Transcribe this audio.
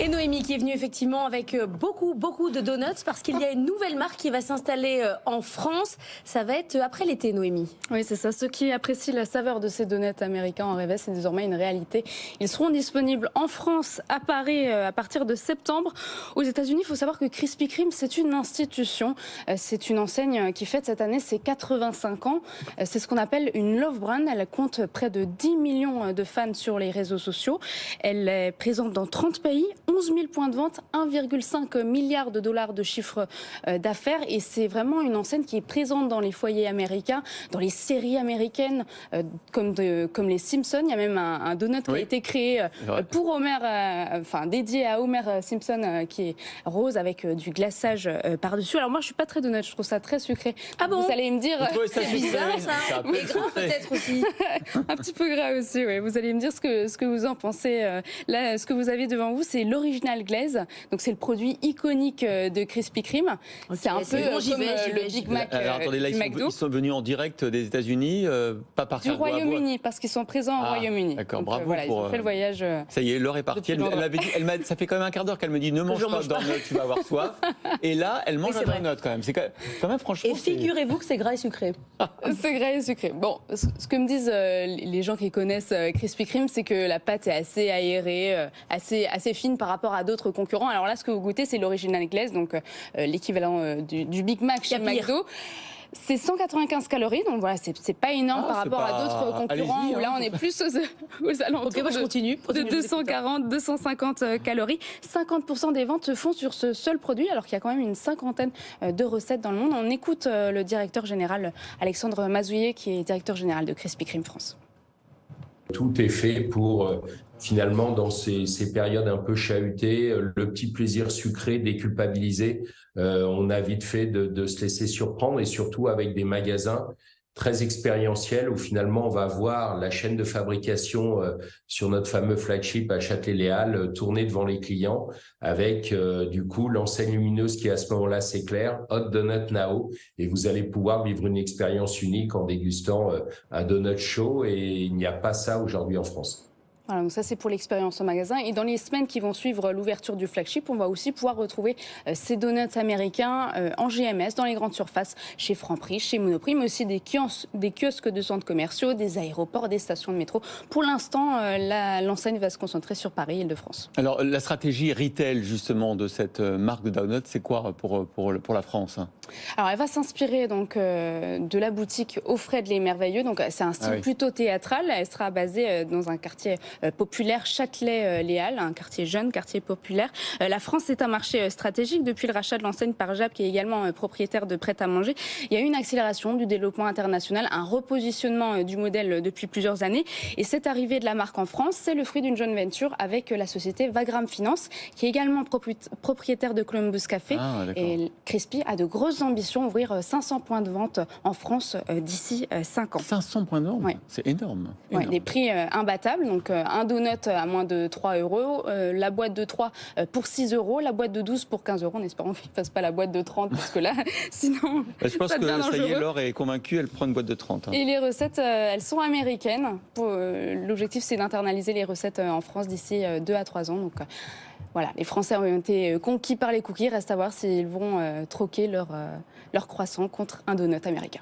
Et Noémie qui est venue effectivement avec beaucoup de donuts parce qu'il y a une nouvelle marque qui va s'installer en France. Ça va être après l'été, Noémie. Oui, c'est ça. Ceux qui apprécient la saveur de ces donuts américains en rêvaient, c'est désormais une réalité. Ils seront disponibles en France, à Paris, à partir de septembre. Aux États-Unis, il faut savoir que Krispy Kreme, c'est une institution. C'est une enseigne qui fête cette année ses 85 ans. C'est ce qu'on appelle une love brand. Elle compte près de 10 millions de fans sur les réseaux sociaux. Elle est présente dans 30 pays, 11 000 points de vente, 1,5 milliard de dollars de chiffre d'affaires. Et c'est vraiment une enseigne qui est présente dans les foyers américains, dans les séries américaines, comme les Simpsons. Il y a même un donut qui a été créé pour Homer, dédié à Homer Simpson, qui est rose avec du glaçage par-dessus. Alors moi, je suis pas très donut, je trouve ça très sucré. Ah bon? Vous allez me dire... C'est bizarre ça, mais gras peut-être aussi. Un petit peu gras aussi, oui. Vous allez me dire ce que vous en pensez. Là, ce que vous avez devant vous, c'est l'original glaze. Donc c'est le produit iconique de Krispy Kreme. Okay, c'est un peu comme le Big Mac attendez, là, ils sont venus en direct des États-Unis, pas par du Royaume-Uni, parce qu'ils sont présents au Royaume-Uni. D'accord, bravo. Voilà, ils ont fait le voyage. Ça y est, l'heure est partie. Ça fait quand même un quart d'heure qu'elle me dit ne mange pas de donut, tu vas avoir soif. Et là, elle mange un donut quand même. C'est quand même franchement. Et figurez-vous que c'est gras et sucré. C'est gras et sucré. Bon, ce que me disent les gens qui connaissent Krispy Kreme, c'est que la pâte est assez aérée, assez fine par rapport à d'autres concurrents. Alors là, ce que vous goûtez, c'est l'original glaze, donc l'équivalent du Big Mac chez McDo. C'est 195 calories, donc voilà, c'est pas énorme par rapport à d'autres concurrents où là on est plus aux alentours de 240, 250 calories. 50% des ventes se font sur ce seul produit, alors qu'il y a quand même une cinquantaine de recettes dans le monde. On écoute le directeur général Alexandre Mazouillet, qui est directeur général de Krispy Kreme France. Tout est fait pour finalement, dans ces périodes un peu chahutées, le petit plaisir sucré, déculpabilisé, on a vite fait de se laisser surprendre, et surtout avec des magasins très expérientiels où finalement on va voir la chaîne de fabrication sur notre fameux flagship à Châtelet-Les Halles tourner devant les clients avec du coup l'enseigne lumineuse qui à ce moment-là s'éclaire, Hot Donut Now, et vous allez pouvoir vivre une expérience unique en dégustant un donut chaud, et il n'y a pas ça aujourd'hui en France. Voilà, donc ça c'est pour l'expérience au magasin. Et dans les semaines qui vont suivre l'ouverture du flagship, on va aussi pouvoir retrouver ces donuts américains en GMS, dans les grandes surfaces, chez Franprix, chez Monoprix, mais aussi des kiosques de centres commerciaux, des aéroports, des stations de métro. Pour l'instant, l'enseigne va se concentrer sur Paris et Île-de-France. Alors la stratégie retail justement de cette marque de donuts, c'est quoi pour la France? Alors elle va s'inspirer donc de la boutique Au Frais de l'Émerveilleux. Donc c'est un style plutôt théâtral. Elle sera basée dans un quartier populaire, Châtelet-Les Halles, un quartier jeune, quartier populaire. La France est un marché stratégique depuis le rachat de l'enseigne par Jap, qui est également propriétaire de prêt-à-manger. Il y a eu une accélération du développement international, un repositionnement du modèle depuis plusieurs années. Et cette arrivée de la marque en France, c'est le fruit d'une joint venture avec la société Wagram Finance, qui est également propriétaire de Columbus Café. Et Krispy a de grosses ambitions, ouvrir 500 points de vente en France d'ici 5 ans. 500 points de vente, c'est énorme. Ouais, des prix imbattables. Donc un donut à moins de 3 €, la boîte de 3 pour 6 €, la boîte de 12 pour 15 €, en espérant qu'ils ne fassent pas la boîte de 30, parce que là, sinon, je pense que ça y est, Laure est convaincue, elle prend une boîte de 30. Et les recettes, elles sont américaines. L'objectif, c'est d'internaliser les recettes en France d'ici 2 à 3 ans. Donc voilà, les Français ont été conquis par les cookies. Reste à voir s'ils vont troquer leur croissant contre un donut américain.